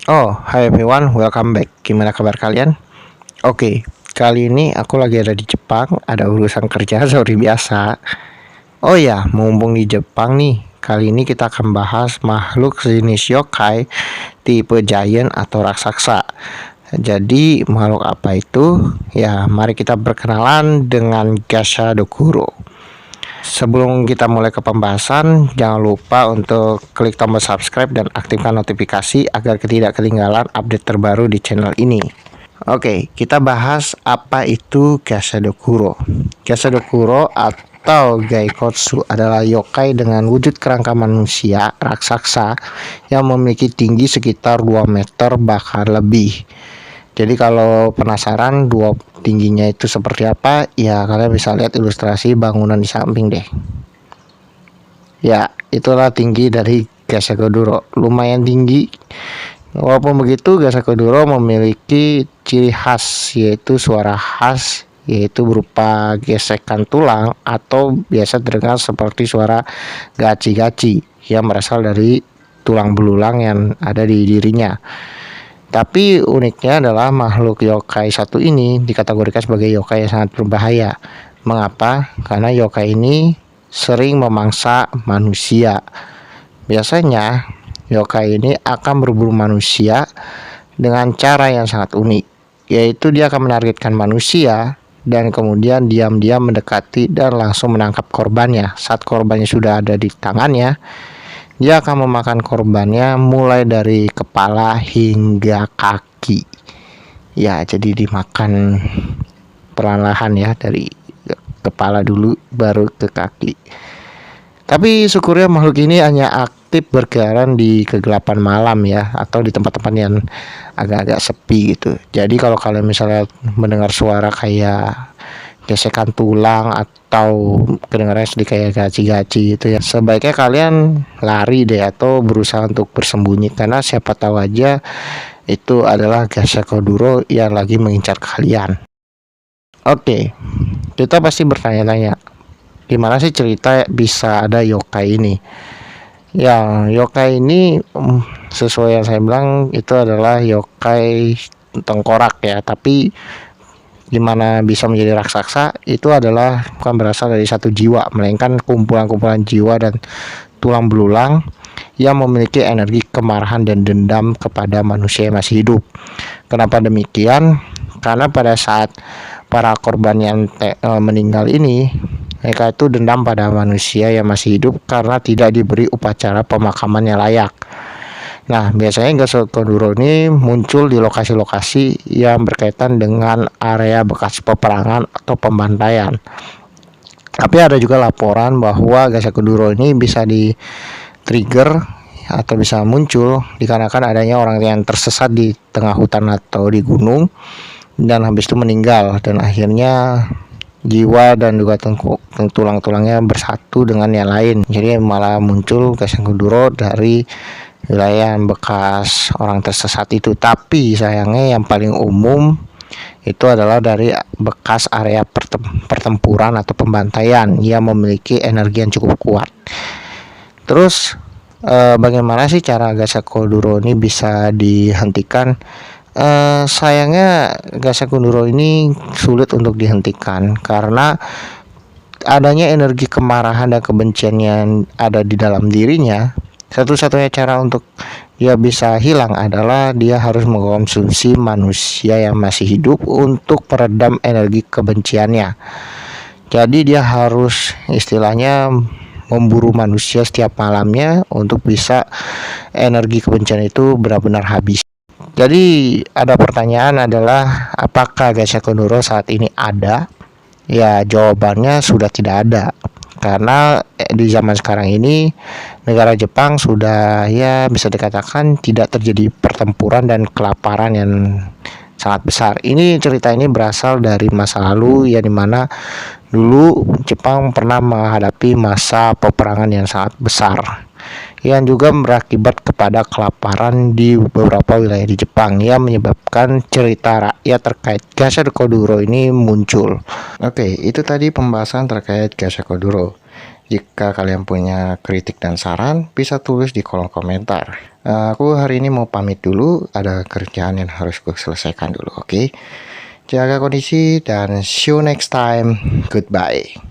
Oh, hi everyone, welcome back. Gimana kabar kalian? Oke, kali ini aku lagi ada di Jepang, ada urusan kerja seperti biasa. Oh ya, mumpung di Jepang nih, kali ini kita akan bahas makhluk sejenis yokai tipe giant atau raksasa. Jadi, makhluk apa itu? Ya, mari kita berkenalan dengan Gasha Dokuro. Sebelum kita mulai ke pembahasan, jangan lupa untuk klik tombol subscribe dan aktifkan notifikasi agar tidak ketinggalan update terbaru di channel ini. Oke, kita bahas apa itu Gasadokuro. Gasadokuro atau Gaikotsu adalah yokai dengan wujud kerangka manusia raksasa yang memiliki tinggi sekitar 2 meter bahkan lebih. Jadi kalau penasaran dua tingginya itu seperti apa, ya kalian bisa lihat ilustrasi bangunan di samping deh. Ya, itulah tinggi dari Gasagoduro. Lumayan tinggi. Walaupun begitu, Gasagoduro memiliki ciri khas, yaitu suara khas, yaitu berupa gesekan tulang atau biasa terdengar seperti suara gaci-gaci yang berasal dari tulang belulang yang ada di dirinya. Tapi uniknya adalah makhluk yokai satu ini dikategorikan sebagai yokai yang sangat berbahaya. Mengapa? Karena yokai ini sering memangsa manusia. Biasanya yokai ini akan berburu manusia dengan cara yang sangat unik, yaitu dia akan menargetkan manusia dan kemudian diam-diam mendekati dan langsung menangkap korbannya. Saat korbannya sudah ada di tangannya, dia akan memakan korbannya mulai dari kepala hingga kaki. Ya, jadi dimakan perlahan ya, dari kepala dulu baru ke kaki. Tapi syukurnya makhluk ini hanya aktif berkeliaran di kegelapan malam ya, atau di tempat-tempat yang agak-agak sepi gitu. Jadi kalau kalian misalnya mendengar suara kayak gesekan tulang atau kedengarannya sedikit kayak gaci-gaci itu ya, sebaiknya kalian lari deh atau berusaha untuk bersembunyi, karena siapa tahu aja itu adalah Gasakoduro yang lagi mengincar kalian. Oke, kita pasti bertanya-tanya, gimana sih cerita bisa ada yokai ini? Ya, yokai ini sesuai yang saya bilang itu adalah yokai tengkorak ya, tapi gimana bisa menjadi raksasa itu adalah bukan berasal dari satu jiwa, melainkan kumpulan-kumpulan jiwa dan tulang belulang yang memiliki energi kemarahan dan dendam kepada manusia yang masih hidup. Kenapa demikian? Karena pada saat para korban yang meninggal ini, mereka itu dendam pada manusia yang masih hidup karena tidak diberi upacara pemakaman yang layak. Nah, biasanya Gasakoduro ini muncul di lokasi-lokasi yang berkaitan dengan area bekas peperangan atau pembantaian. Tapi ada juga laporan bahwa Gasakoduro ini bisa di-trigger atau bisa muncul dikarenakan adanya orang yang tersesat di tengah hutan atau di gunung dan habis itu meninggal, dan akhirnya jiwa dan juga tulang-tulangnya bersatu dengan yang lain. Jadi malah muncul Gasakoduro dari wilayah yang bekas orang tersesat itu. Tapi sayangnya yang paling umum itu adalah dari bekas area pertempuran atau pembantaian yang memiliki energi yang cukup kuat. Terus bagaimana sih cara Gasakoduro ini bisa dihentikan? Sayangnya Gasakoduro ini sulit untuk dihentikan karena adanya energi kemarahan dan kebencian yang ada di dalam dirinya. Satu-satunya cara untuk dia bisa hilang adalah dia harus mengkonsumsi manusia yang masih hidup untuk meredam energi kebenciannya. Jadi dia harus istilahnya memburu manusia setiap malamnya untuk bisa energi kebencian itu benar-benar habis. Jadi ada pertanyaan adalah, apakah Gasakoduro saat ini ada? Ya, jawabannya sudah tidak ada. Karena di zaman sekarang ini negara Jepang sudah ya bisa dikatakan tidak terjadi pertempuran dan kelaparan yang sangat besar. Ini cerita ini berasal dari masa lalu ya, dimana dulu Jepang pernah menghadapi masa peperangan yang sangat besar yang juga berakibat kepada kelaparan di beberapa wilayah di Jepang yang menyebabkan cerita rakyat terkait Gasakoduro ini muncul. Oke, itu tadi pembahasan terkait Gasakoduro. Jika kalian punya kritik dan saran, bisa tulis di kolom komentar. Aku hari ini mau pamit dulu, ada kerjaan yang harus gue selesaikan dulu, oke? Jaga kondisi dan see you next time. Goodbye.